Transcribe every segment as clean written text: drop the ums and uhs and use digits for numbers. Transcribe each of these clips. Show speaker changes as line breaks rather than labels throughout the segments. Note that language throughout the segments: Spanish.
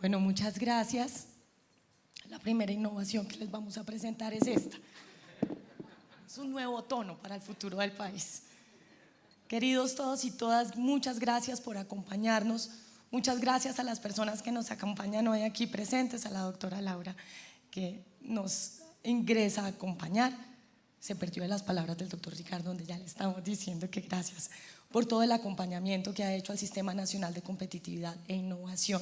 Bueno, muchas gracias. La primera innovación que les vamos a presentar es esta. Es un nuevo tono para el futuro del país. Queridos todos y todas, muchas gracias por acompañarnos. Muchas gracias a las personas que nos acompañan hoy aquí presentes, a la doctora Laura que nos ingresa a acompañar. Se perdió de las palabras del doctor Ricardo, donde ya le estamos diciendo que gracias por todo el acompañamiento que ha hecho al Sistema Nacional de Competitividad e Innovación.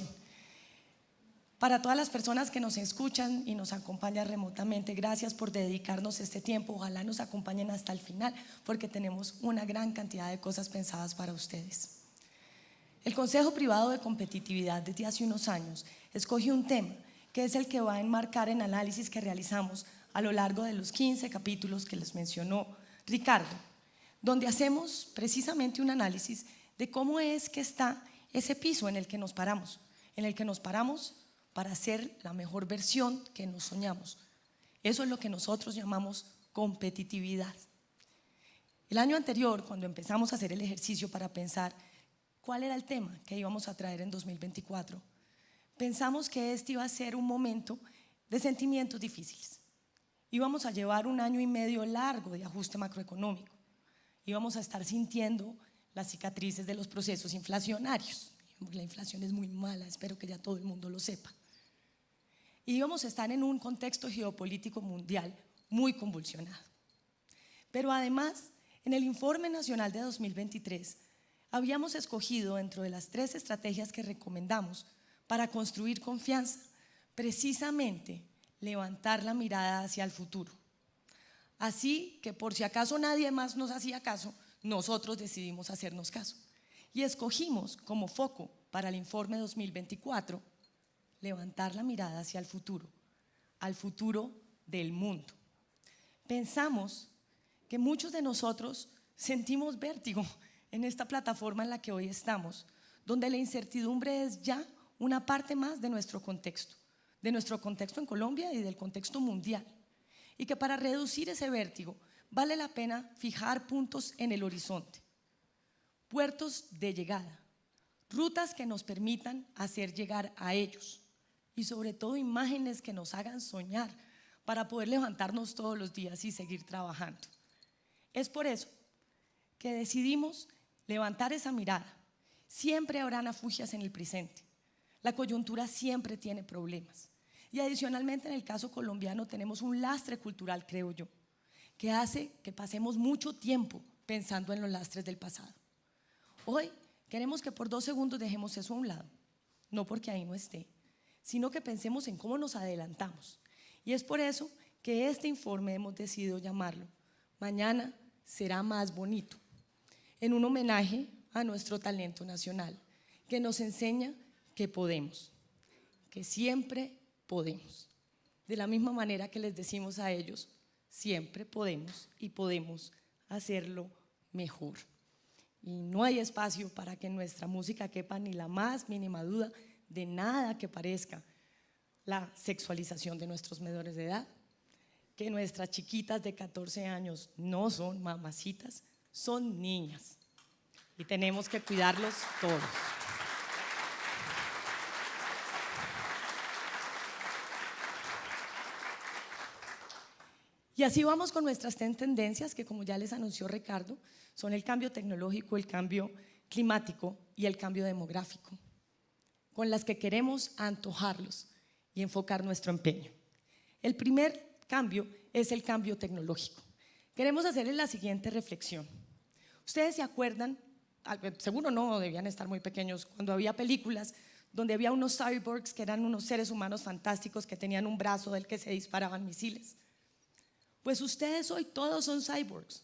Para todas las personas que nos escuchan y nos acompañan remotamente, gracias por dedicarnos este tiempo. Ojalá nos acompañen hasta el final, porque tenemos una gran cantidad de cosas pensadas para ustedes. El Consejo Privado de Competitividad desde hace unos años escogió un tema que es el que va a enmarcar el análisis que realizamos a lo largo de los 15 capítulos que les mencionó Ricardo, donde hacemos precisamente un análisis de cómo es que está ese piso en el que nos paramos para ser la mejor versión que nos soñamos. Eso es lo que nosotros llamamos competitividad. El año anterior, cuando empezamos a hacer el ejercicio para pensar cuál era el tema que íbamos a traer en 2024, pensamos que este iba a ser un momento de sentimientos difíciles. Íbamos a llevar un año y medio largo de ajuste macroeconómico. Íbamos a estar sintiendo las cicatrices de los procesos inflacionarios. La inflación es muy mala, espero que ya todo el mundo lo sepa. Y íbamos a estar en un contexto geopolítico mundial muy convulsionado. Pero además, en el Informe Nacional de 2023, habíamos escogido dentro de las 3 estrategias que recomendamos para construir confianza, precisamente levantar la mirada hacia el futuro. Así que por si acaso nadie más nos hacía caso, nosotros decidimos hacernos caso. Y escogimos como foco para el informe 2024 levantar la mirada hacia el futuro, al futuro del mundo. Pensamos que muchos de nosotros sentimos vértigo en esta plataforma en la que hoy estamos, donde la incertidumbre es ya una parte más de nuestro contexto en Colombia y del contexto mundial, y que para reducir ese vértigo vale la pena fijar puntos en el horizonte, puertos de llegada, rutas que nos permitan hacer llegar a ellos y sobre todo imágenes que nos hagan soñar para poder levantarnos todos los días y seguir trabajando. Es por eso que decidimos levantar esa mirada. Siempre habrán afugias en el presente. La coyuntura siempre tiene problemas. Y adicionalmente en el caso colombiano tenemos un lastre cultural, creo yo, que hace que pasemos mucho tiempo pensando en los lastres del pasado. Hoy queremos que por 2 segundos dejemos eso a un lado, no porque ahí no esté, sino que pensemos en cómo nos adelantamos. Y es por eso que este informe hemos decidido llamarlo Mañana será más bonito, en un homenaje a nuestro talento nacional, que nos enseña que podemos, que siempre podemos. De la misma manera que les decimos a ellos, siempre podemos y podemos hacerlo mejor. Y no hay espacio para que en nuestra música quepa ni la más mínima duda de nada que parezca la sexualización de nuestros menores de edad, que nuestras chiquitas de 14 años no son mamacitas, son niñas y tenemos que cuidarlos todos. Y así vamos con nuestras 10 tendencias que, como ya les anunció Ricardo, son el cambio tecnológico, el cambio climático y el cambio demográfico, con las que queremos antojarlos y enfocar nuestro empeño. El primer cambio es el cambio tecnológico. Queremos hacerles la siguiente reflexión. Ustedes se acuerdan, seguro no, debían estar muy pequeños, cuando había películas donde había unos cyborgs que eran unos seres humanos fantásticos que tenían un brazo del que se disparaban misiles. Pues ustedes hoy todos son cyborgs.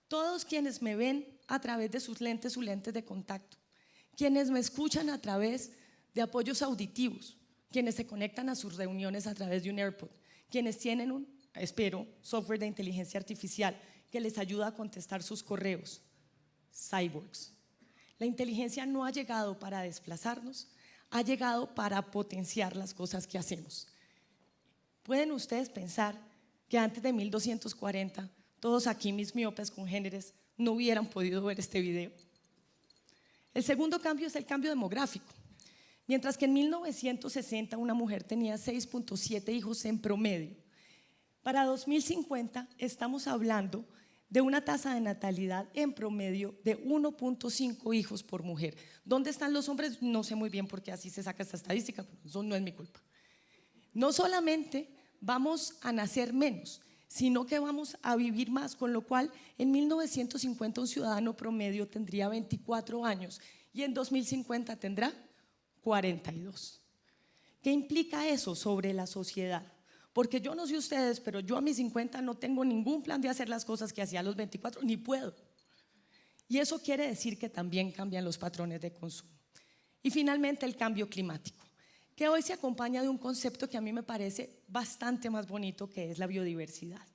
Todos quienes me ven a través de sus lentes de contacto, quienes me escuchan a través de apoyos auditivos, quienes se conectan a sus reuniones a través de un AirPod, quienes tienen un, espero, software de inteligencia artificial que les ayuda a contestar sus correos. Cyborgs. La inteligencia no ha llegado para desplazarnos, ha llegado para potenciar las cosas que hacemos. ¿Pueden ustedes pensar que antes de 1240 todos aquí mis miopes congéneres no hubieran podido ver este video? El segundo cambio es el cambio demográfico. Mientras que en 1960 una mujer tenía 6.7 hijos en promedio. Para 2050 estamos hablando de una tasa de natalidad en promedio de 1.5 hijos por mujer. ¿Dónde están los hombres? No sé muy bien porque así se saca esta estadística, pero eso no es mi culpa. No solamente vamos a nacer menos, sino que vamos a vivir más, con lo cual en 1950 un ciudadano promedio tendría 24 años y en 2050 tendrá 42. ¿Qué implica eso sobre la sociedad? Porque yo no sé ustedes, pero yo a mis 50 no tengo ningún plan de hacer las cosas que hacía a los 24, ni puedo. Y eso quiere decir que también cambian los patrones de consumo. Y finalmente el cambio climático, que hoy se acompaña de un concepto que a mí me parece bastante más bonito, que es la biodiversidad.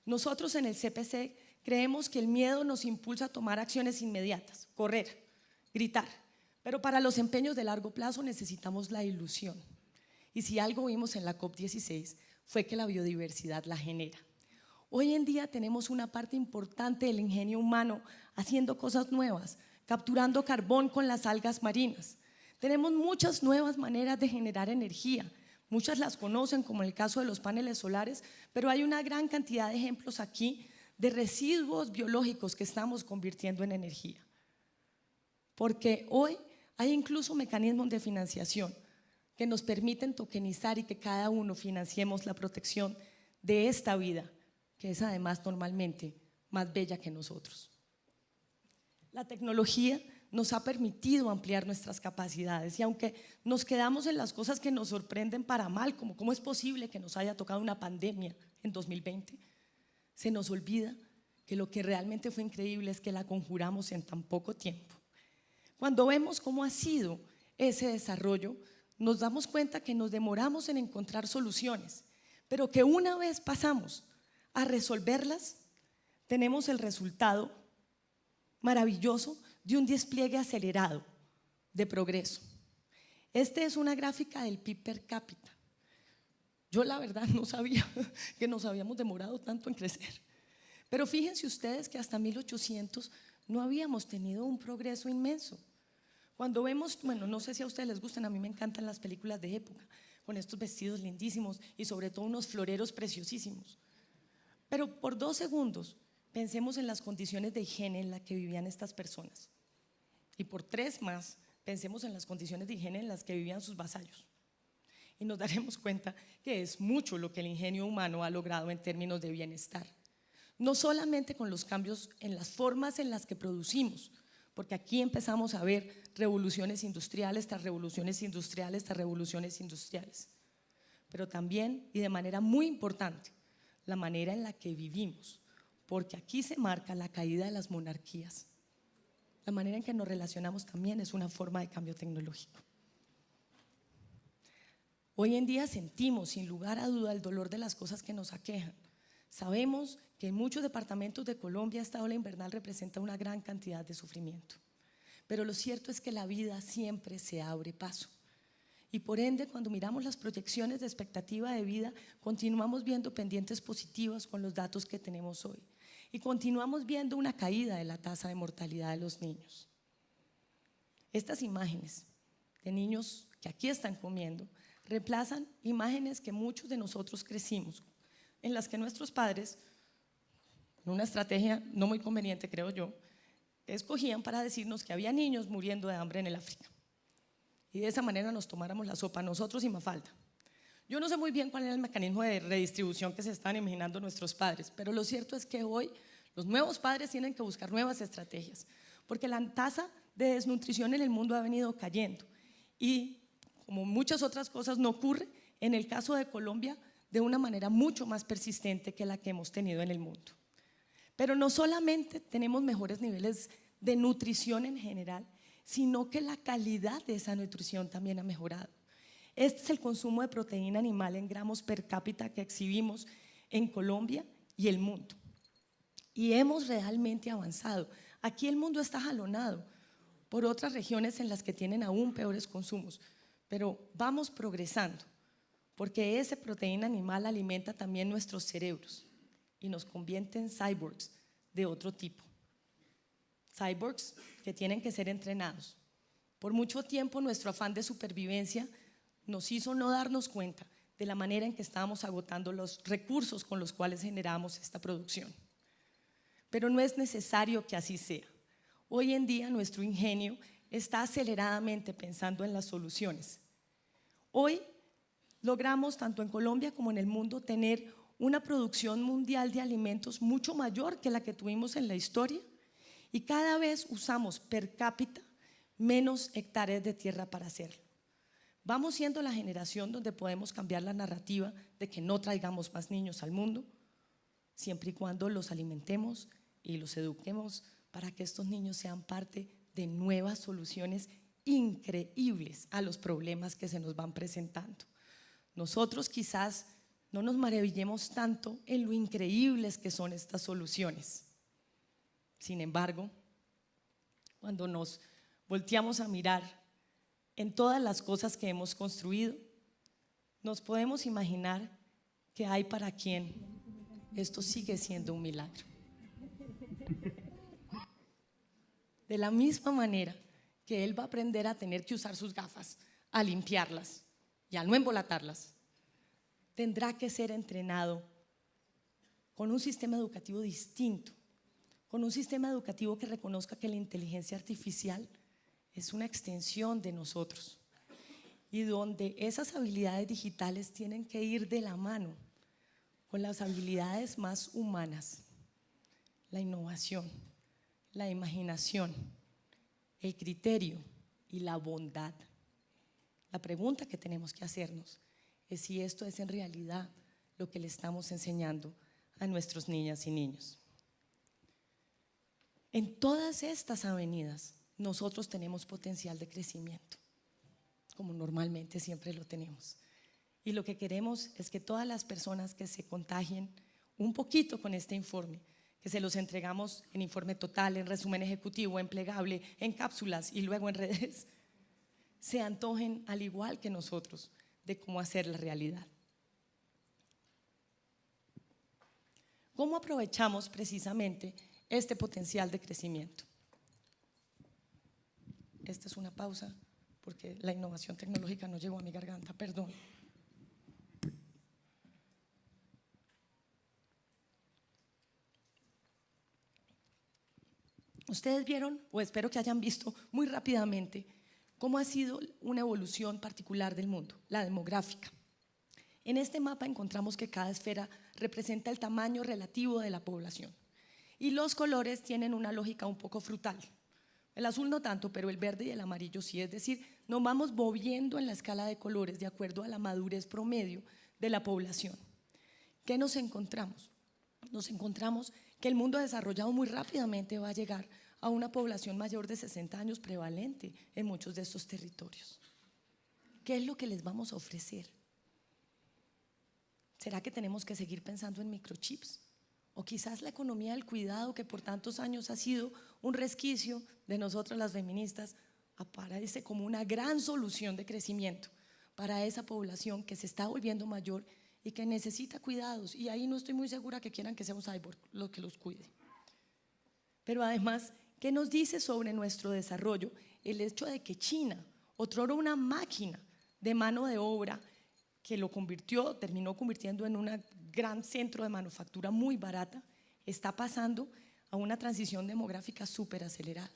Nosotros en el CPC creemos que el miedo nos impulsa a tomar acciones inmediatas, correr, gritar, pero para los empeños de largo plazo necesitamos la ilusión. Y si algo vimos en la COP16 fue que la biodiversidad la genera. Hoy en día tenemos una parte importante del ingenio humano haciendo cosas nuevas, capturando carbón con las algas marinas. Tenemos muchas nuevas maneras de generar energía. Muchas las conocen, como el caso de los paneles solares, pero hay una gran cantidad de ejemplos aquí de residuos biológicos que estamos convirtiendo en energía. Porque hoy hay incluso mecanismos de financiación que nos permiten tokenizar y que cada uno financiemos la protección de esta vida, que es además normalmente más bella que nosotros. La tecnología nos ha permitido ampliar nuestras capacidades y aunque nos quedamos en las cosas que nos sorprenden para mal, como cómo es posible que nos haya tocado una pandemia en 2020, se nos olvida que lo que realmente fue increíble es que la conjuramos en tan poco tiempo. Cuando vemos cómo ha sido ese desarrollo, nos damos cuenta que nos demoramos en encontrar soluciones, pero que una vez pasamos a resolverlas, tenemos el resultado maravilloso de un despliegue acelerado de progreso. Esta es una gráfica del PIB per cápita. Yo la verdad no sabía que nos habíamos demorado tanto en crecer, pero fíjense ustedes que hasta 1800 no habíamos tenido un progreso inmenso. Cuando vemos, bueno, no sé si a ustedes les gustan, a mí me encantan las películas de época, con estos vestidos lindísimos y sobre todo unos floreros preciosísimos. Pero por 2 segundos pensemos en las condiciones de higiene en las que vivían estas personas. Y por 3 más, pensemos en las condiciones de higiene en las que vivían sus vasallos. Y nos daremos cuenta que es mucho lo que el ingenio humano ha logrado en términos de bienestar. No solamente con los cambios en las formas en las que producimos, porque aquí empezamos a ver revoluciones industriales tras revoluciones industriales tras revoluciones industriales, pero también, y de manera muy importante, la manera en la que vivimos, porque aquí se marca la caída de las monarquías. La manera en que nos relacionamos también es una forma de cambio tecnológico. Hoy en día sentimos sin lugar a duda el dolor de las cosas que nos aquejan. Sabemos que en muchos departamentos de Colombia esta ola invernal representa una gran cantidad de sufrimiento, pero lo cierto es que la vida siempre se abre paso y por ende cuando miramos las proyecciones de expectativa de vida continuamos viendo pendientes positivas con los datos que tenemos hoy y continuamos viendo una caída de la tasa de mortalidad de los niños. Estas imágenes de niños que aquí están comiendo reemplazan imágenes que muchos de nosotros crecimos, en las que nuestros padres, con una estrategia no muy conveniente creo yo, escogían para decirnos que había niños muriendo de hambre en el África y de esa manera nos tomáramos la sopa nosotros y Mafalda. Yo no sé muy bien cuál era el mecanismo de redistribución que se estaban imaginando nuestros padres, pero lo cierto es que hoy los nuevos padres tienen que buscar nuevas estrategias porque la tasa de desnutrición en el mundo ha venido cayendo y como muchas otras cosas no ocurre en el caso de Colombia de una manera mucho más persistente que la que hemos tenido en el mundo. Pero no solamente tenemos mejores niveles de nutrición en general, sino que la calidad de esa nutrición también ha mejorado. Este es el consumo de proteína animal en gramos per cápita que exhibimos en Colombia y el mundo. Y hemos realmente avanzado. Aquí el mundo está jalonado por otras regiones en las que tienen aún peores consumos, pero vamos progresando. Porque esa proteína animal alimenta también nuestros cerebros y nos convierte en cyborgs de otro tipo. Cyborgs que tienen que ser entrenados Por mucho tiempo nuestro afán de supervivencia nos hizo no darnos cuenta de la manera en que estábamos agotando los recursos con los cuales generamos esta producción. Pero no es necesario que así sea. Hoy en día nuestro ingenio está aceleradamente pensando en las soluciones. Hoy logramos, tanto en Colombia como en el mundo, tener una producción mundial de alimentos mucho mayor que la que tuvimos en la historia, y cada vez usamos per cápita menos hectáreas de tierra para hacerlo. Vamos siendo la generación donde podemos cambiar la narrativa de que no traigamos más niños al mundo, siempre y cuando los alimentemos y los eduquemos para que estos niños sean parte de nuevas soluciones increíbles a los problemas que se nos van presentando. Nosotros quizás no nos maravillemos tanto en lo increíbles que son estas soluciones. Sin embargo, cuando nos volteamos a mirar en todas las cosas que hemos construido, nos podemos imaginar que hay para quien esto sigue siendo un milagro. De la misma manera que él va a aprender a tener que usar sus gafas, a limpiarlas y a no embolatarlas, tendrá que ser entrenado con un sistema educativo distinto, con un sistema educativo que reconozca que la inteligencia artificial es una extensión de nosotros y donde esas habilidades digitales tienen que ir de la mano con las habilidades más humanas: la innovación, la imaginación, el criterio y la bondad. La pregunta que tenemos que hacernos es si esto es en realidad lo que le estamos enseñando a nuestros niñas y niños. En todas estas avenidas nosotros tenemos potencial de crecimiento, como normalmente siempre lo tenemos. Y lo que queremos es que todas las personas que se contagien un poquito con este informe, que se los entregamos en informe total, en resumen ejecutivo, en plegable, en cápsulas y luego en redes, se antojen al igual que nosotros de cómo hacer la realidad. ¿Cómo aprovechamos precisamente este potencial de crecimiento? Esta es una pausa porque la innovación tecnológica no llegó a mi garganta, perdón. Ustedes vieron, o espero que hayan visto muy rápidamente, cómo ha sido una evolución particular del mundo, la demográfica. En este mapa encontramos que cada esfera representa el tamaño relativo de la población y los colores tienen una lógica un poco frutal. El azul no tanto, pero el verde y el amarillo sí, es decir, nos vamos moviendo en la escala de colores de acuerdo a la madurez promedio de la población. ¿Qué nos encontramos? Nos encontramos que el mundo desarrollado muy rápidamente va a llegar a una población mayor de 60 años prevalente en muchos de estos territorios. ¿Qué es lo que les vamos a ofrecer? ¿Será que tenemos que seguir pensando en microchips? O quizás la economía del cuidado, que por tantos años ha sido un resquicio de nosotras las feministas, aparece como una gran solución de crecimiento para esa población que se está volviendo mayor y que necesita cuidados. Y ahí no estoy muy segura que quieran que sea un cyborg lo que los cuide. Pero además, ¿qué nos dice sobre nuestro desarrollo el hecho de que China, otrora una máquina de mano de obra que lo terminó convirtiendo en un gran centro de manufactura muy barata, está pasando a una transición demográfica súper acelerada?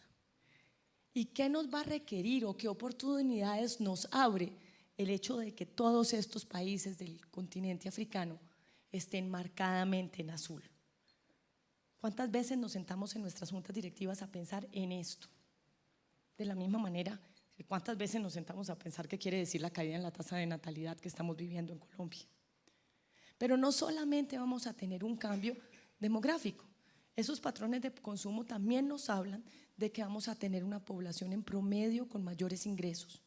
¿Y qué nos va a requerir o qué oportunidades nos abre el hecho de que todos estos países del continente africano estén marcadamente en azul? ¿Cuántas veces nos sentamos en nuestras juntas directivas a pensar en esto? De la misma manera, ¿cuántas veces nos sentamos a pensar qué quiere decir la caída en la tasa de natalidad que estamos viviendo en Colombia? Pero no solamente vamos a tener un cambio demográfico, esos patrones de consumo también nos hablan de que vamos a tener una población en promedio con mayores ingresos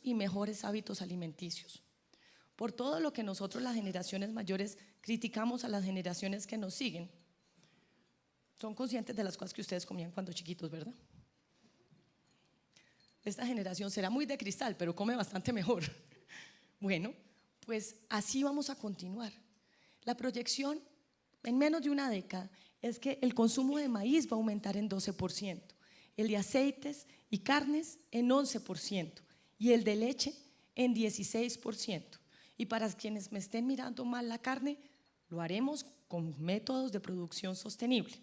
y mejores hábitos alimenticios. Por todo lo que nosotros las generaciones mayores criticamos a las generaciones que nos siguen, son conscientes de las cosas que ustedes comían cuando chiquitos, ¿verdad? Esta generación será muy de cristal, pero come bastante mejor. Bueno, pues así vamos a continuar. La proyección en menos de una década es que el consumo de maíz va a aumentar en 12%, el de aceites y carnes en 11% y el de leche en 16%. Y para quienes me estén mirando mal la carne, lo haremos con métodos de producción sostenible.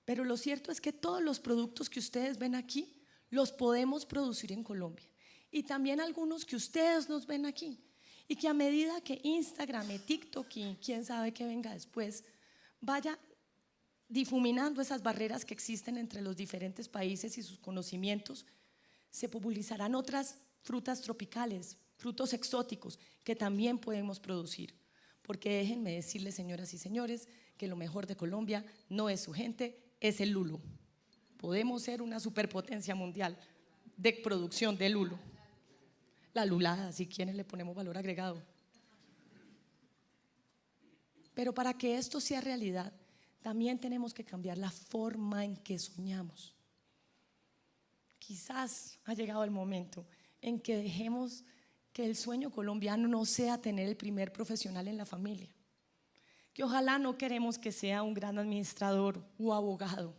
Pero lo cierto es que todos los productos que ustedes ven aquí los podemos producir en Colombia, y también algunos que ustedes nos ven aquí, y que a medida que Instagram y TikTok y quién sabe qué venga después vaya difuminando esas barreras que existen entre los diferentes países y sus conocimientos, se popularizarán otras frutas tropicales, frutos exóticos que también podemos producir. Porque déjenme decirles, señoras y señores, que lo mejor de Colombia no es su gente, es el lulo. Podemos ser una superpotencia mundial de producción de lulo. La lulada, si quieren le ponemos valor agregado. Pero para que esto sea realidad, también tenemos que cambiar la forma en que soñamos. Quizás ha llegado el momento en que dejemos que el sueño colombiano no sea tener el primer profesional en la familia, que ojalá no queremos que sea un gran administrador o abogado,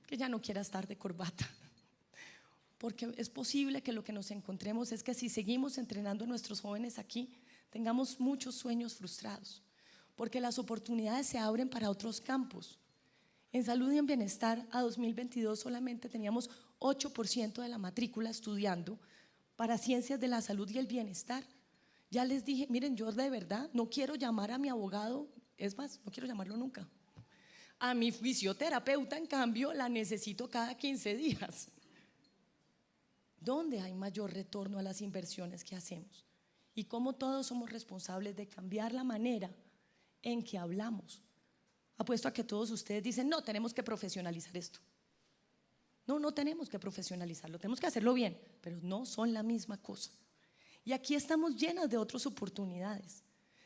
que ya no quiera estar de corbata, porque es posible que lo que nos encontremos es que si seguimos entrenando a nuestros jóvenes aquí, tengamos muchos sueños frustrados, porque las oportunidades se abren para otros campos. En salud y en bienestar a 2022 solamente teníamos 8% de la matrícula estudiando para ciencias de la salud y el bienestar. Ya les dije, miren, yo de verdad no quiero llamar a mi abogado, es más, no quiero llamarlo nunca. A mi fisioterapeuta, en cambio, la necesito cada 15 días. ¿Dónde hay mayor retorno a las inversiones que hacemos? Y cómo todos somos responsables de cambiar la manera en que hablamos. Apuesto a que todos ustedes dicen, no, tenemos que profesionalizar esto. No, no tenemos que profesionalizarlo, tenemos que hacerlo bien, pero no son la misma cosa. Y aquí estamos llenas de otras oportunidades.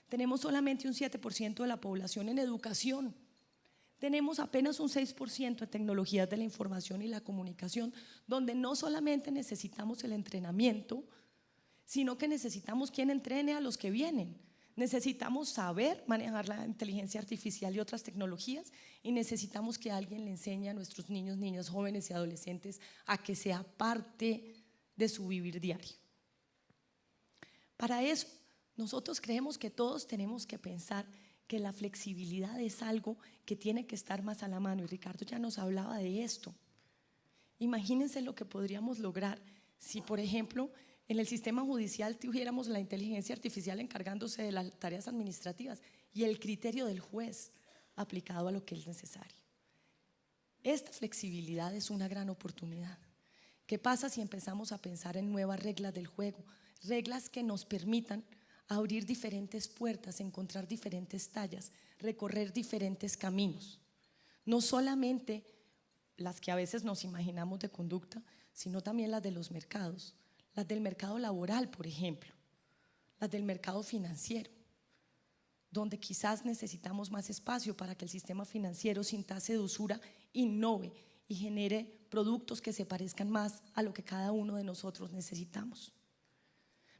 Tenemos solamente un 7% de la población en educación. Tenemos apenas un 6% en tecnologías de la información y la comunicación, donde no solamente necesitamos el entrenamiento, sino que necesitamos quien entrene a los que vienen. Necesitamos saber manejar la inteligencia artificial y otras tecnologías, y necesitamos que alguien le enseñe a nuestros niños, niñas, jóvenes y adolescentes a que sea parte de su vivir diario. Para eso, nosotros creemos que todos tenemos que pensar que la flexibilidad es algo que tiene que estar más a la mano, y Ricardo ya nos hablaba de esto. Imagínense lo que podríamos lograr si, por ejemplo, en el sistema judicial tuviéramos la inteligencia artificial encargándose de las tareas administrativas y el criterio del juez aplicado a lo que es necesario. Esta flexibilidad es una gran oportunidad. ¿Qué pasa si empezamos a pensar en nuevas reglas del juego? Reglas que nos permitan abrir diferentes puertas, encontrar diferentes tallas, recorrer diferentes caminos. No solamente las que a veces nos imaginamos de conducta, sino también las de los mercados. Las del mercado laboral, por ejemplo, las del mercado financiero, donde quizás necesitamos más espacio para que el sistema financiero, sin tasa de usura, innove y genere productos que se parezcan más a lo que cada uno de nosotros necesitamos.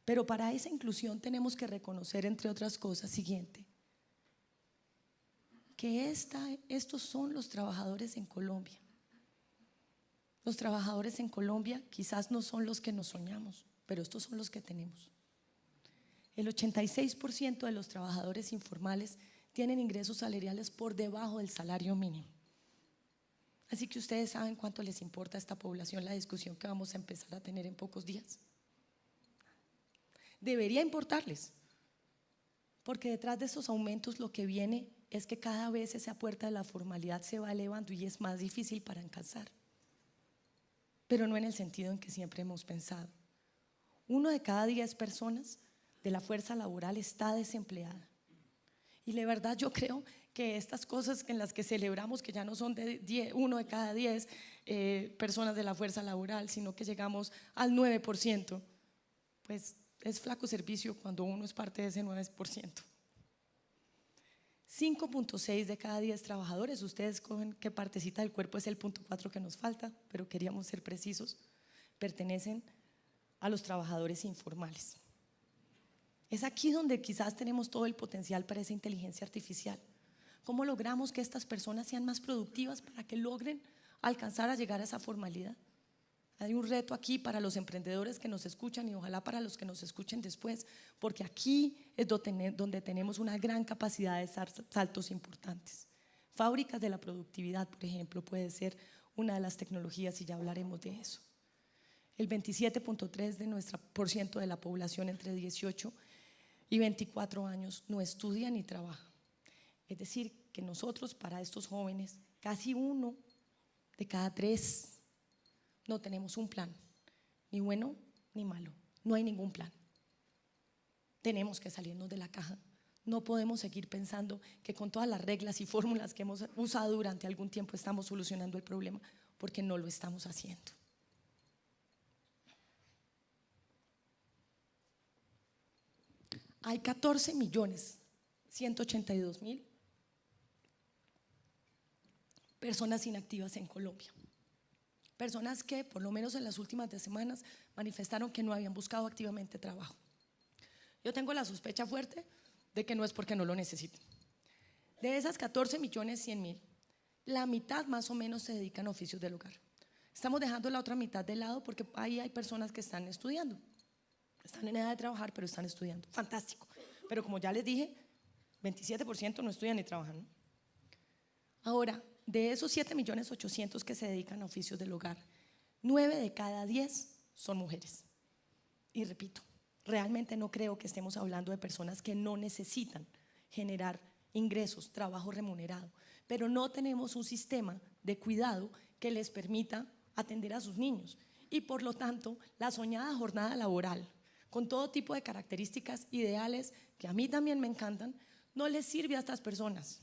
Pero para esa inclusión tenemos que reconocer, entre otras cosas, siguiente, que estos son los trabajadores en Colombia. Los trabajadores en Colombia quizás no son los que nos soñamos, pero estos son los que tenemos. El 86% de los trabajadores informales tienen ingresos salariales por debajo del salario mínimo. Así que ustedes saben cuánto les importa a esta población la discusión que vamos a empezar a tener en pocos días. Debería importarles, porque detrás de esos aumentos lo que viene es que cada vez esa puerta de la formalidad se va elevando y es más difícil para alcanzar. Pero no en el sentido en que siempre hemos pensado. 1 de cada 10 personas de la fuerza laboral está desempleada. Y de verdad yo creo que estas cosas en las que celebramos que ya no son de 1 de cada 10 personas de la fuerza laboral, sino que llegamos al 9%, pues es flaco servicio cuando uno es parte de ese 9%. 5.6 de cada 10 trabajadores, ustedes cogen qué partecita del cuerpo es el 0.4 que nos falta, pero queríamos ser precisos, pertenecen a los trabajadores informales. Es aquí donde quizás tenemos todo el potencial para esa inteligencia artificial. ¿Cómo logramos que estas personas sean más productivas para que logren alcanzar a llegar a esa formalidad. Hay un reto aquí para los emprendedores que nos escuchan y ojalá para los que nos escuchen después, porque aquí es donde tenemos una gran capacidad de dar saltos importantes. Fábricas de la productividad, por ejemplo, puede ser una de las tecnologías y ya hablaremos de eso. El 27.3% de la población entre 18 y 24 años no estudia ni trabaja. Es decir, que nosotros para estos jóvenes, casi 1 de cada 3 no tenemos un plan, ni bueno ni malo, no hay ningún plan. Tenemos que salirnos de la caja. No podemos seguir pensando que con todas las reglas y fórmulas que hemos usado durante algún tiempo estamos solucionando el problema, porque no lo estamos haciendo. Hay 14.182.000 personas inactivas en Colombia. Personas que, por lo menos en las últimas 2 semanas, manifestaron que no habían buscado activamente trabajo. Yo tengo la sospecha fuerte de que no es porque no lo necesiten. De esas 14.100.000, la mitad más o menos se dedican a oficios del hogar. Estamos dejando la otra mitad de lado porque ahí hay personas que están estudiando. Están en edad de trabajar, pero están estudiando. Fantástico. Pero como ya les dije, 27% no estudian ni trabajan, ¿no? Ahora, de esos 7.800.000 que se dedican a oficios del hogar, 9 de cada 10 son mujeres. Y repito, realmente no creo que estemos hablando de personas que no necesitan generar ingresos, trabajo remunerado, pero no tenemos un sistema de cuidado que les permita atender a sus niños. Y por lo tanto, la soñada jornada laboral, con todo tipo de características ideales que a mí también me encantan, no les sirve a estas personas.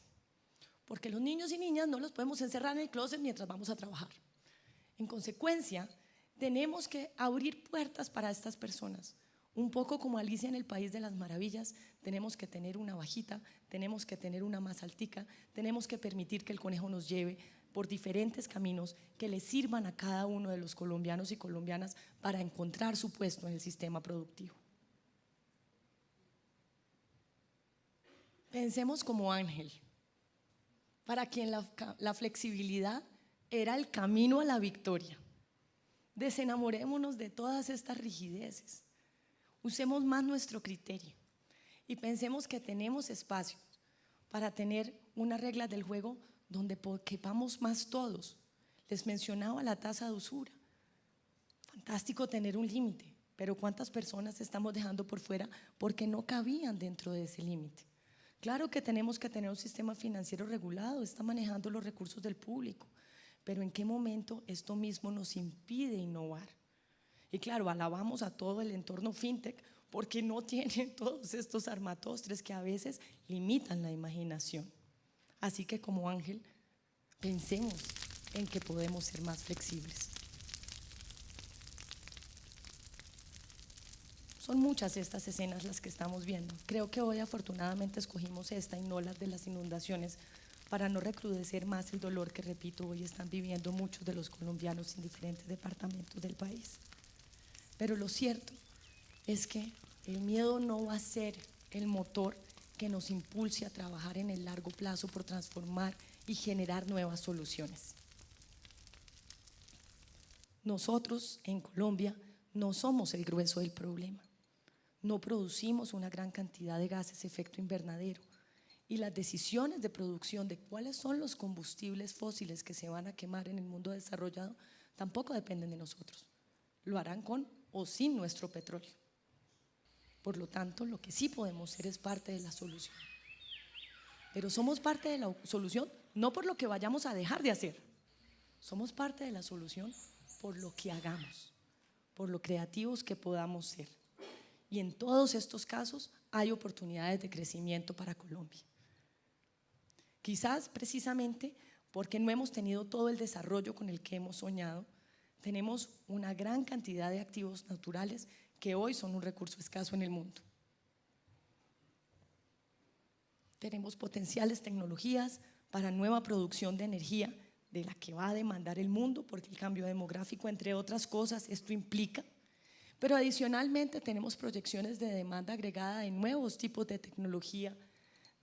Porque los niños y niñas no los podemos encerrar en el closet mientras vamos a trabajar. En consecuencia, tenemos que abrir puertas para estas personas. Un poco como Alicia en el País de las Maravillas, tenemos que tener una bajita, tenemos que tener una más altica, tenemos que permitir que el conejo nos lleve por diferentes caminos que le sirvan a cada uno de los colombianos y colombianas para encontrar su puesto en el sistema productivo. Pensemos como Ángel, para quien la flexibilidad era el camino a la victoria. Desenamorémonos de todas estas rigideces, usemos más nuestro criterio y pensemos que tenemos espacio para tener unas reglas del juego donde quepamos más todos. Les mencionaba la tasa de usura. Fantástico tener un límite, pero ¿cuántas personas estamos dejando por fuera porque no cabían dentro de ese límite? Claro que tenemos que tener un sistema financiero regulado, está manejando los recursos del público, pero ¿en qué momento esto mismo nos impide innovar? Y claro, alabamos a todo el entorno fintech porque no tiene todos estos armatostres que a veces limitan la imaginación. Así que como Ángel, pensemos en que podemos ser más flexibles. Son muchas estas escenas las que estamos viendo. Creo que hoy afortunadamente escogimos esta y no las de las inundaciones para no recrudecer más el dolor que, repito, hoy están viviendo muchos de los colombianos en diferentes departamentos del país. Pero lo cierto es que el miedo no va a ser el motor que nos impulse a trabajar en el largo plazo por transformar y generar nuevas soluciones. Nosotros en Colombia no somos el grueso del problema. No producimos una gran cantidad de gases de efecto invernadero y las decisiones de producción de cuáles son los combustibles fósiles que se van a quemar en el mundo desarrollado tampoco dependen de nosotros. Lo harán con o sin nuestro petróleo. Por lo tanto, lo que sí podemos ser es parte de la solución. Pero somos parte de la solución no por lo que vayamos a dejar de hacer. Somos parte de la solución por lo que hagamos, por lo creativos que podamos ser. Y en todos estos casos hay oportunidades de crecimiento para Colombia. Quizás precisamente porque no hemos tenido todo el desarrollo con el que hemos soñado, tenemos una gran cantidad de activos naturales que hoy son un recurso escaso en el mundo. Tenemos potenciales tecnologías para nueva producción de energía de la que va a demandar el mundo, porque el cambio demográfico, entre otras cosas, esto implica. Pero adicionalmente tenemos proyecciones de demanda agregada de nuevos tipos de tecnología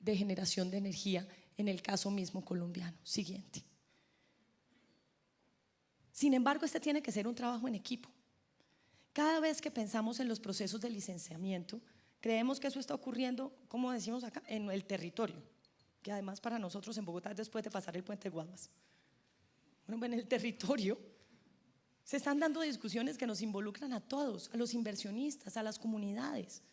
de generación de energía, en el caso mismo colombiano. Siguiente. Sin embargo, este tiene que ser un trabajo en equipo. Cada vez que pensamos en los procesos de licenciamiento, creemos que eso está ocurriendo, como decimos acá, en el territorio, que además para nosotros en Bogotá es después de pasar el puente de Guaduas. Bueno, en el territorio se están dando discusiones que nos involucran a todos, a los inversionistas, a las comunidades,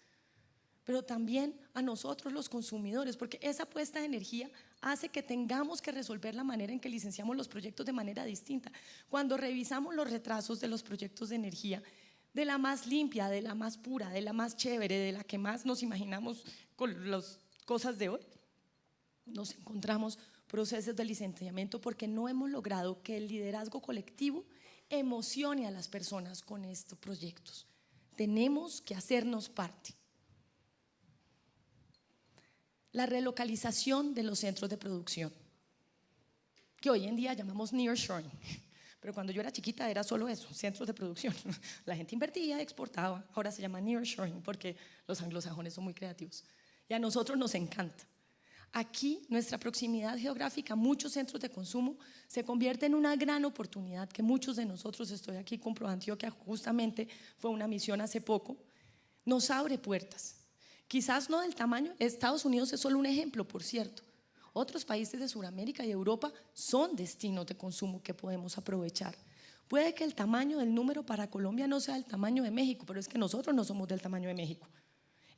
pero también a nosotros los consumidores, porque esa apuesta de energía hace que tengamos que resolver la manera en que licenciamos los proyectos de manera distinta. Cuando revisamos los retrasos de los proyectos de energía, de la más limpia, de la más pura, de la más chévere, de la que más nos imaginamos con las cosas de hoy, nos encontramos procesos de licenciamiento porque no hemos logrado que el liderazgo colectivo emocione a las personas con estos proyectos. Tenemos que hacernos parte. La relocalización de los centros de producción, que hoy en día llamamos nearshoring, pero cuando yo era chiquita era solo eso, centros de producción. La gente invertía, exportaba, ahora se llama nearshoring porque los anglosajones son muy creativos y a nosotros nos encanta. Aquí nuestra proximidad geográfica, muchos centros de consumo, se convierte en una gran oportunidad que muchos de nosotros, estoy aquí con ProAntioquia, justamente fue una misión hace poco, nos abre puertas. Quizás no del tamaño, Estados Unidos es solo un ejemplo, por cierto. Otros países de Sudamérica y Europa son destinos de consumo que podemos aprovechar. Puede que el tamaño del número para Colombia no sea el tamaño de México, pero es que nosotros no somos del tamaño de México.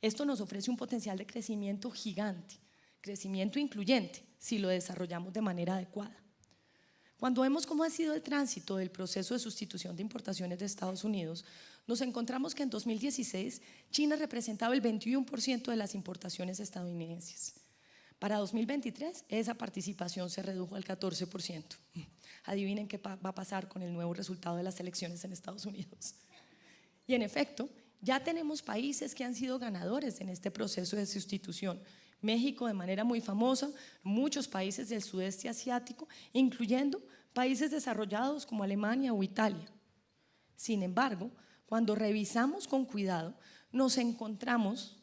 Esto nos ofrece un potencial de crecimiento gigante, crecimiento incluyente, si lo desarrollamos de manera adecuada. Cuando vemos cómo ha sido el tránsito del proceso de sustitución de importaciones de Estados Unidos, nos encontramos que en 2016 China representaba el 21% de las importaciones estadounidenses. Para 2023 esa participación se redujo al 14%. Adivinen qué va a pasar con el nuevo resultado de las elecciones en Estados Unidos. Y en efecto, ya tenemos países que han sido ganadores en este proceso de sustitución. México de manera muy famosa, muchos países del sudeste asiático, incluyendo países desarrollados como Alemania o Italia. Sin embargo, cuando revisamos con cuidado, nos encontramos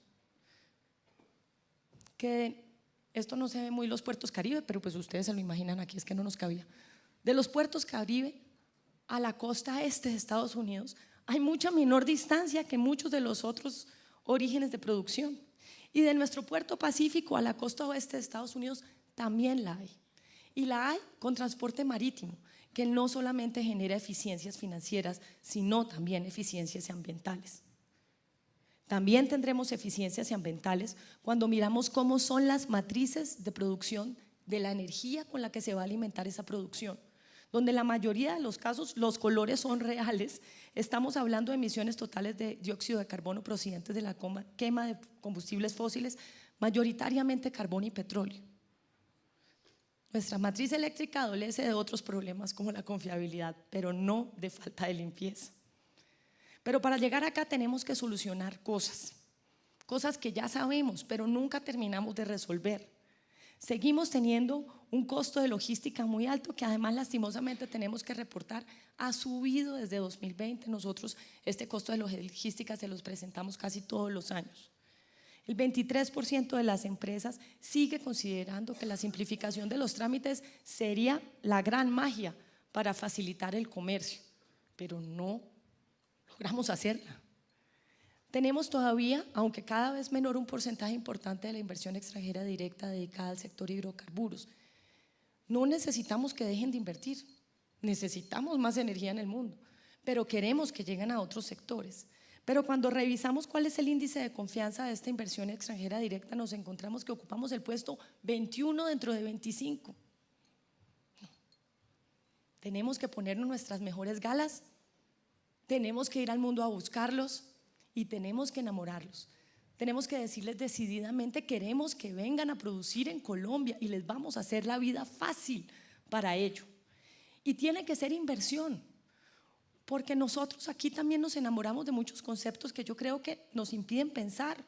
que esto no se ve muy en los puertos Caribe, pero pues ustedes se lo imaginan, aquí es que no nos cabía. De los puertos Caribe a la costa este de Estados Unidos hay mucha menor distancia que muchos de los otros orígenes de producción. Y de nuestro puerto Pacífico a la costa oeste de Estados Unidos también la hay. Y la hay con transporte marítimo, que no solamente genera eficiencias financieras, sino también eficiencias ambientales. También tendremos eficiencias ambientales cuando miramos cómo son las matrices de producción de la energía con la que se va a alimentar esa producción, donde en la mayoría de los casos los colores son reales. Estamos hablando de emisiones totales de dióxido de carbono procedentes de la quema de combustibles fósiles, mayoritariamente carbón y petróleo. Nuestra matriz eléctrica adolece de otros problemas como la confiabilidad, pero no de falta de limpieza. Pero para llegar acá tenemos que solucionar cosas que ya sabemos, pero nunca terminamos de resolver. Seguimos teniendo un costo de logística muy alto que además lastimosamente tenemos que reportar, ha subido desde 2020. Nosotros este costo de logística se los presentamos casi todos los años. El 23% de las empresas sigue considerando que la simplificación de los trámites sería la gran magia para facilitar el comercio, pero no logramos hacerla. Tenemos todavía, aunque cada vez menor, un porcentaje importante de la inversión extranjera directa dedicada al sector hidrocarburos. No necesitamos que dejen de invertir, necesitamos más energía en el mundo, pero queremos que lleguen a otros sectores. Pero cuando revisamos cuál es el índice de confianza de esta inversión extranjera directa, nos encontramos que ocupamos el puesto 21 dentro de 25. Tenemos que ponernos nuestras mejores galas, tenemos que ir al mundo a buscarlos y tenemos que enamorarlos. Tenemos que decirles decididamente: queremos que vengan a producir en Colombia y les vamos a hacer la vida fácil para ello. Y tiene que ser inversión, porque nosotros aquí también nos enamoramos de muchos conceptos que yo creo que nos impiden pensar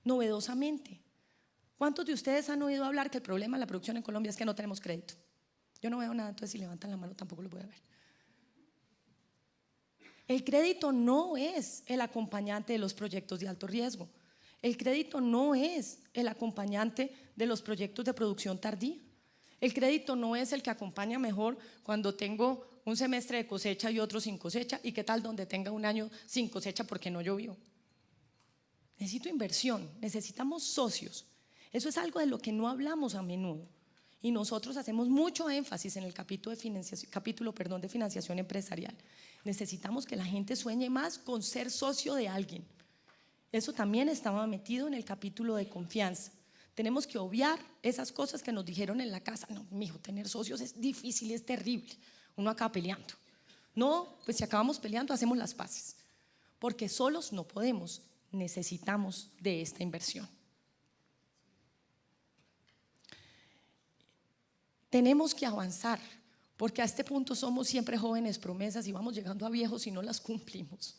novedosamente. ¿Cuántos de ustedes han oído hablar que el problema de la producción en Colombia es que no tenemos crédito? Yo no veo nada, entonces si levantan la mano tampoco lo voy a ver. El crédito no es el acompañante de los proyectos de alto riesgo. El crédito no es el acompañante de los proyectos de producción tardía. El crédito no es el que acompaña mejor cuando tengo un semestre de cosecha y otro sin cosecha, y qué tal donde tenga un año sin cosecha porque no llovió. Necesito inversión, necesitamos socios. Eso es algo de lo que no hablamos a menudo y nosotros hacemos mucho énfasis en el capítulo de financiación empresarial. Necesitamos que la gente sueñe más con ser socio de alguien. Eso también estaba metido en el capítulo de confianza. Tenemos que obviar esas cosas que nos dijeron en la casa. No, mijo, tener socios es difícil, es terrible. Uno acaba peleando. No, pues si acabamos peleando, hacemos las paces. Porque solos no podemos, necesitamos de esta inversión. Tenemos que avanzar, porque a este punto somos siempre jóvenes promesas y vamos llegando a viejos y no las cumplimos.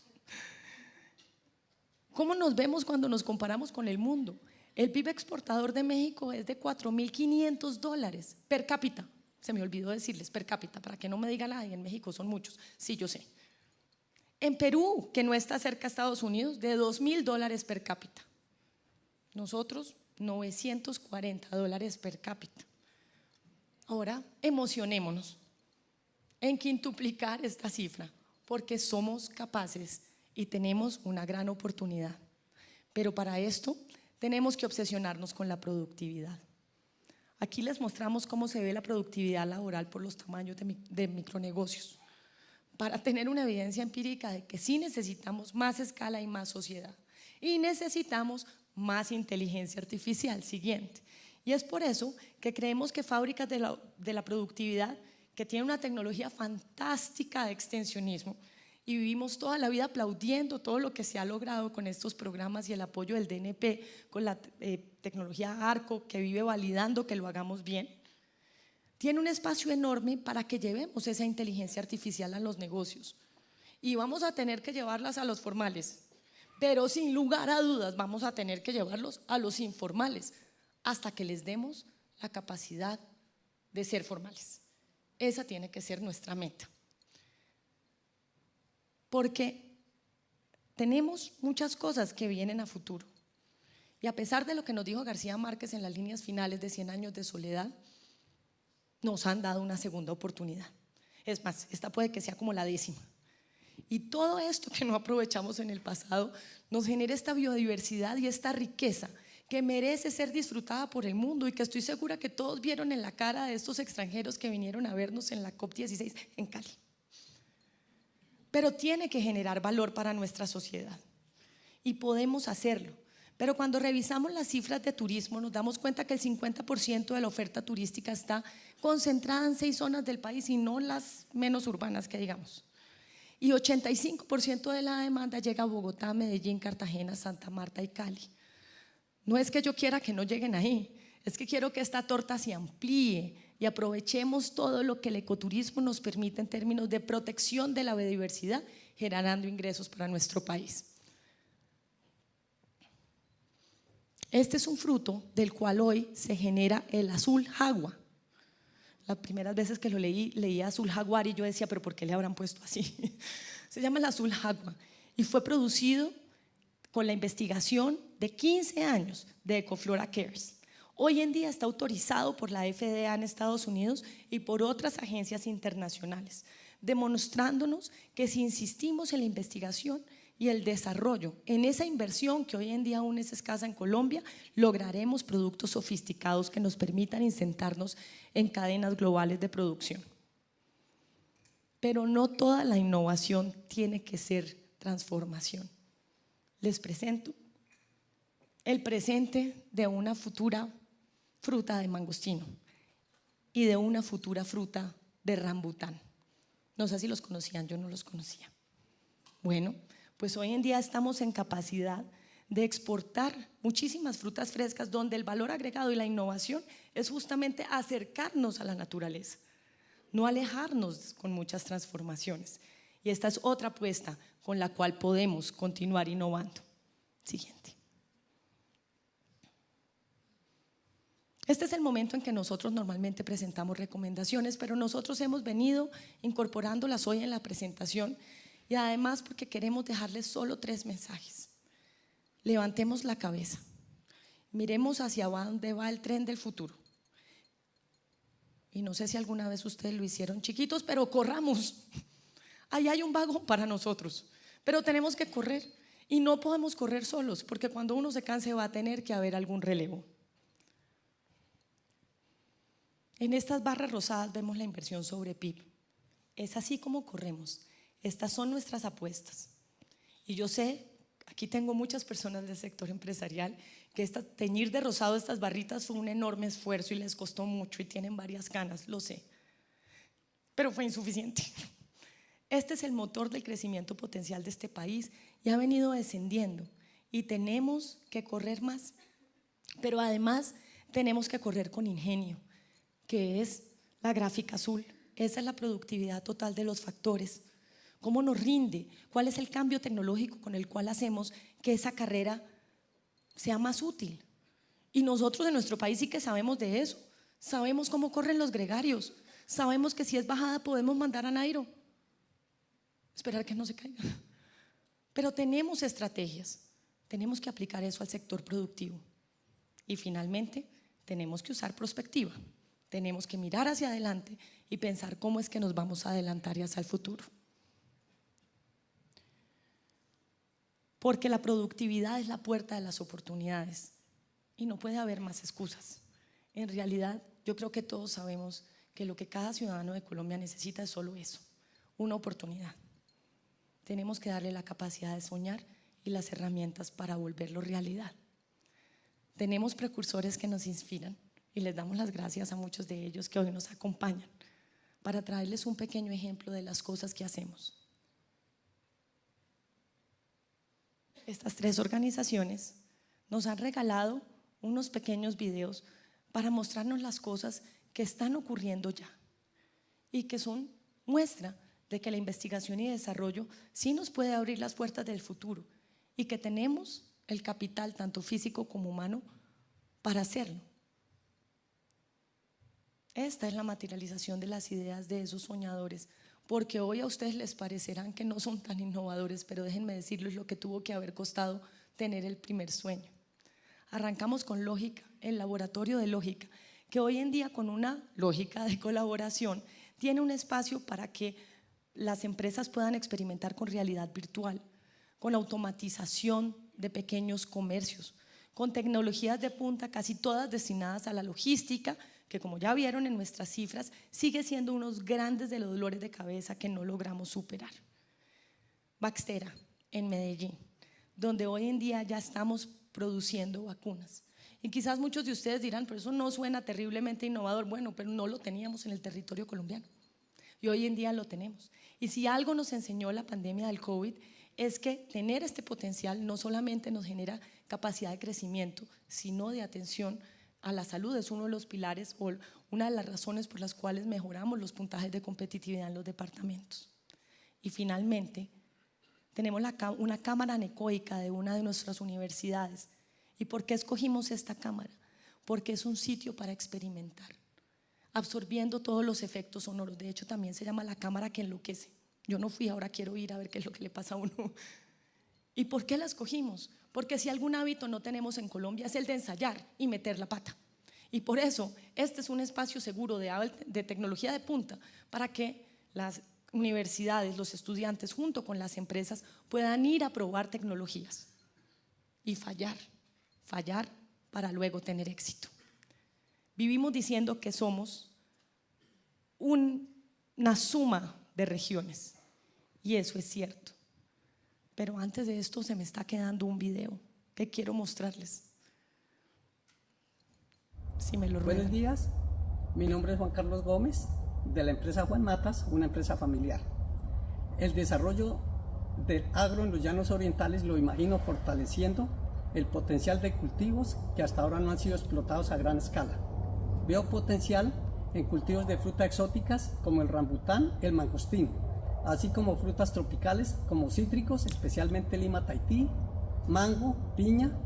¿Cómo nos vemos cuando nos comparamos con el mundo? El PIB exportador de México es de $4,500 per cápita. Se me olvidó decirles per cápita, para que no me diga nadie, en México son muchos. Sí, yo sé. En Perú, que no está cerca a Estados Unidos, de $2,000 per cápita. Nosotros, $940 per cápita. Ahora, emocionémonos en quintuplicar esta cifra, porque somos capaces y tenemos una gran oportunidad. Pero para esto tenemos que obsesionarnos con la productividad. Aquí les mostramos cómo se ve la productividad laboral por los tamaños de micronegocios, para tener una evidencia empírica de que sí necesitamos más escala y más sociedad, y necesitamos más inteligencia artificial. Siguiente. Y es por eso que creemos que fábricas de la productividad, que tienen una tecnología fantástica de extensionismo, y vivimos toda la vida aplaudiendo todo lo que se ha logrado con estos programas y el apoyo del DNP con la tecnología ARCO, que vive validando que lo hagamos bien, tiene un espacio enorme para que llevemos esa inteligencia artificial a los negocios. Y vamos a tener que llevarlas a los formales, pero sin lugar a dudas vamos a tener que llevarlos a los informales, hasta que les demos la capacidad de ser formales. Esa tiene que ser nuestra meta. Porque tenemos muchas cosas que vienen a futuro. Y a pesar de lo que nos dijo García Márquez en las líneas finales de 100 años de soledad, nos han dado una segunda oportunidad. Es más, esta puede que sea como la 10ª. Y todo esto que no aprovechamos en el pasado nos genera esta biodiversidad y esta riqueza que merece ser disfrutada por el mundo, y que estoy segura que todos vieron en la cara de estos extranjeros que vinieron a vernos en la COP16 en Cali. Pero tiene que generar valor para nuestra sociedad y podemos hacerlo. Pero cuando revisamos las cifras de turismo nos damos cuenta que el 50% de la oferta turística está concentrada en 6 zonas del país y no las menos urbanas que digamos. Y 85% de la demanda llega a Bogotá, Medellín, Cartagena, Santa Marta y Cali. No es que yo quiera que no lleguen ahí, es que quiero que esta torta se amplíe y aprovechemos todo lo que el ecoturismo nos permite en términos de protección de la biodiversidad, generando ingresos para nuestro país. Este es un fruto del cual hoy se genera el azul jagua. Las primeras veces que lo leía azul jaguar y yo decía, pero ¿por qué le habrán puesto así? Se llama el azul jagua y fue producido con la investigación de 15 años de Ecoflora Cares. Hoy en día está autorizado por la FDA en Estados Unidos y por otras agencias internacionales, demostrándonos que si insistimos en la investigación y el desarrollo, en esa inversión que hoy en día aún es escasa en Colombia, lograremos productos sofisticados que nos permitan insertarnos en cadenas globales de producción. Pero no toda la innovación tiene que ser transformación. Les presento el presente de una futura fruta de mangostino y de una futura fruta de rambután. No sé si los conocían, yo no los conocía. Bueno, pues hoy en día estamos en capacidad de exportar muchísimas frutas frescas donde el valor agregado y la innovación es justamente acercarnos a la naturaleza, no alejarnos con muchas transformaciones. Y esta es otra apuesta con la cual podemos continuar innovando. Siguiente. Este es el momento en que nosotros normalmente presentamos recomendaciones, pero nosotros hemos venido incorporándolas hoy en la presentación y además porque queremos dejarles solo 3 mensajes. Levantemos la cabeza, miremos hacia dónde va el tren del futuro y no sé si alguna vez ustedes lo hicieron chiquitos, pero corramos. Ahí hay un vagón para nosotros, pero tenemos que correr y no podemos correr solos, porque cuando uno se canse va a tener que haber algún relevo. En estas barras rosadas vemos la inversión sobre PIB. Es así como corremos. Estas son nuestras apuestas. Y yo sé, aquí tengo muchas personas del sector empresarial, que teñir de rosado estas barritas fue un enorme esfuerzo y les costó mucho y tienen varias canas, lo sé. Pero fue insuficiente. Este es el motor del crecimiento potencial de este país y ha venido descendiendo. Y tenemos que correr más. Pero además tenemos que correr con ingenio, que es la gráfica azul. Esa es la productividad total de los factores. ¿Cómo nos rinde? ¿Cuál es el cambio tecnológico con el cual hacemos que esa carrera sea más útil? Y nosotros en nuestro país sí que sabemos de eso. Sabemos cómo corren los gregarios. Sabemos que si es bajada podemos mandar a Nairo. Esperar que no se caiga. Pero tenemos estrategias. Tenemos que aplicar eso al sector productivo. Y finalmente tenemos que usar prospectiva. Tenemos que mirar hacia adelante y pensar cómo es que nos vamos a adelantar y hacia el futuro. Porque la productividad es la puerta de las oportunidades y no puede haber más excusas. En realidad, yo creo que todos sabemos que lo que cada ciudadano de Colombia necesita es solo eso, una oportunidad. Tenemos que darle la capacidad de soñar y las herramientas para volverlo realidad. Tenemos precursores que nos inspiran y les damos las gracias a muchos de ellos que hoy nos acompañan para traerles un pequeño ejemplo de las cosas que hacemos. Estas 3 organizaciones nos han regalado unos pequeños videos para mostrarnos las cosas que están ocurriendo ya y que son muestra de que la investigación y desarrollo sí nos puede abrir las puertas del futuro y que tenemos el capital tanto físico como humano para hacerlo. Esta es la materialización de las ideas de esos soñadores, porque hoy a ustedes les parecerán que no son tan innovadores, pero déjenme decirles lo que tuvo que haber costado tener el primer sueño. Arrancamos con Lógica, el laboratorio de lógica, que hoy en día con una lógica de colaboración tiene un espacio para que las empresas puedan experimentar con realidad virtual, con automatización de pequeños comercios, con tecnologías de punta casi todas destinadas a la logística, que como ya vieron en nuestras cifras, sigue siendo unos grandes de los dolores de cabeza que no logramos superar. Baxtera, en Medellín, donde hoy en día ya estamos produciendo vacunas. Y quizás muchos de ustedes dirán, pero eso no suena terriblemente innovador. Bueno, pero no lo teníamos en el territorio colombiano y hoy en día lo tenemos. Y si algo nos enseñó la pandemia del COVID es que tener este potencial no solamente nos genera capacidad de crecimiento, sino de atención a la salud. Es uno de los pilares o una de las razones por las cuales mejoramos los puntajes de competitividad en los departamentos. Y finalmente, tenemos una cámara anecoica de una de nuestras universidades. ¿Y por qué escogimos esta cámara? Porque es un sitio para experimentar, absorbiendo todos los efectos sonoros. De hecho, también se llama la cámara que enloquece. Yo no fui, ahora quiero ir a ver qué es lo que le pasa a uno. ¿Y por qué la escogimos? Porque si algún hábito no tenemos en Colombia es el de ensayar y meter la pata. Y por eso este es un espacio seguro de tecnología de punta para que las universidades, los estudiantes junto con las empresas puedan ir a probar tecnologías y fallar para luego tener éxito. Vivimos diciendo que somos una suma de regiones y eso es cierto. Pero antes de esto se me está quedando un video que quiero mostrarles. Si me lo ruegan.
Buenos días, mi nombre es Juan Carlos Gómez, de la empresa Juan Matas, una empresa familiar. El desarrollo del agro en los llanos orientales lo imagino fortaleciendo el potencial de cultivos que hasta ahora no han sido explotados a gran escala. Veo potencial en cultivos de frutas exóticas como el rambután, el mangostino, así como frutas tropicales como cítricos, especialmente lima tahití, mango, piña,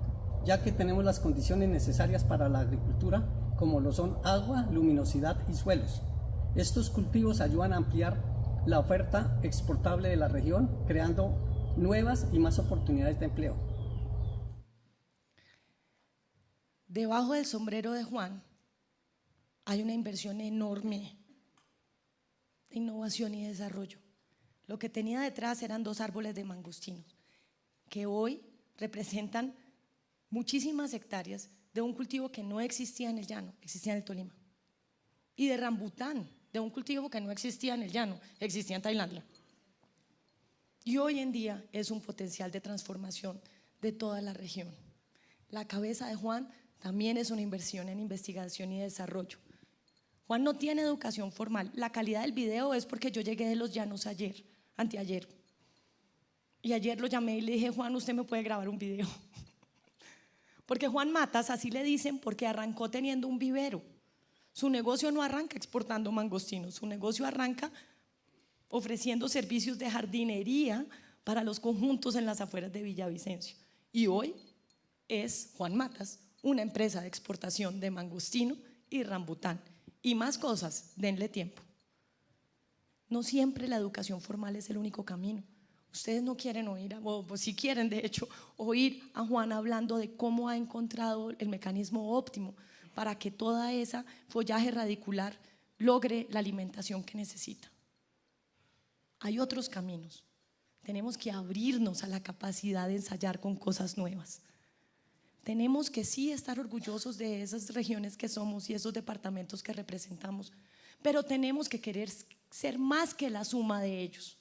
ya que tenemos las condiciones necesarias para la agricultura como lo son agua, luminosidad y suelos. Estos cultivos ayudan a ampliar la oferta exportable de la región, creando nuevas y más oportunidades de empleo.
Debajo del sombrero de Juan hay una inversión enorme de innovación y desarrollo. Lo que tenía detrás eran 2 árboles de mangostinos que hoy representan muchísimas hectáreas de un cultivo que no existía en el llano, existía en el Tolima, y de rambután, de un cultivo que no existía en el llano, existía en Tailandia. Y hoy en día es un potencial de transformación de toda la región. La cabeza de Juan también es una inversión en investigación y desarrollo. Juan no tiene educación formal. La calidad del video es porque yo llegué de los llanos anteayer. Y ayer lo llamé y le dije: Juan, usted me puede grabar un video. Porque Juan Matas, así le dicen, porque arrancó teniendo un vivero. Su negocio no arranca exportando mangostinos, su negocio arranca ofreciendo servicios de jardinería para los conjuntos en las afueras de Villavicencio. Y hoy es Juan Matas, una empresa de exportación de mangostino y rambután. Y más cosas, denle tiempo. No siempre la educación formal es el único camino. Ustedes no quieren oír, o si quieren de hecho, oír a Juan hablando de cómo ha encontrado el mecanismo óptimo para que toda esa follaje radicular logre la alimentación que necesita. Hay otros caminos. Tenemos que abrirnos a la capacidad de ensayar con cosas nuevas. Tenemos que sí estar orgullosos de esas regiones que somos y esos departamentos que representamos, pero tenemos que querer ser más que la suma de ellos.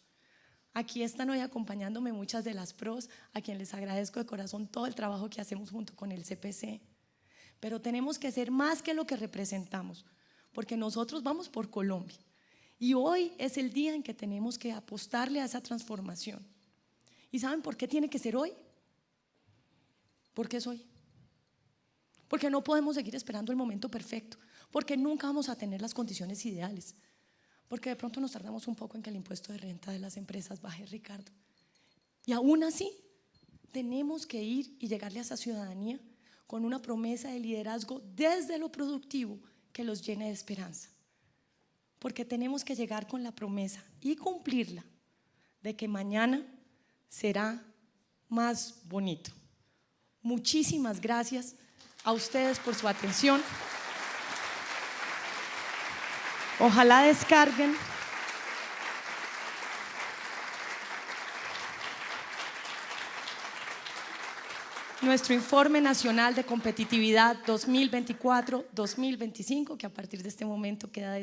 Aquí están hoy acompañándome muchas de las pros, a quien les agradezco de corazón todo el trabajo que hacemos junto con el CPC. Pero tenemos que ser más que lo que representamos, porque nosotros vamos por Colombia. Y hoy es el día en que tenemos que apostarle a esa transformación. ¿Y saben por qué tiene que ser hoy? Porque es hoy. Porque no podemos seguir esperando el momento perfecto, porque nunca vamos a tener las condiciones ideales, porque de pronto nos tardamos un poco en que el impuesto de renta de las empresas baje, Ricardo. Y aún así tenemos que ir y llegarle a esa ciudadanía con una promesa de liderazgo desde lo productivo que los llene de esperanza. Porque tenemos que llegar con la promesa y cumplirla de que mañana será más bonito. Muchísimas gracias a ustedes por su atención. Ojalá descarguen nuestro Informe Nacional de Competitividad 2024-2025, que a partir de este momento queda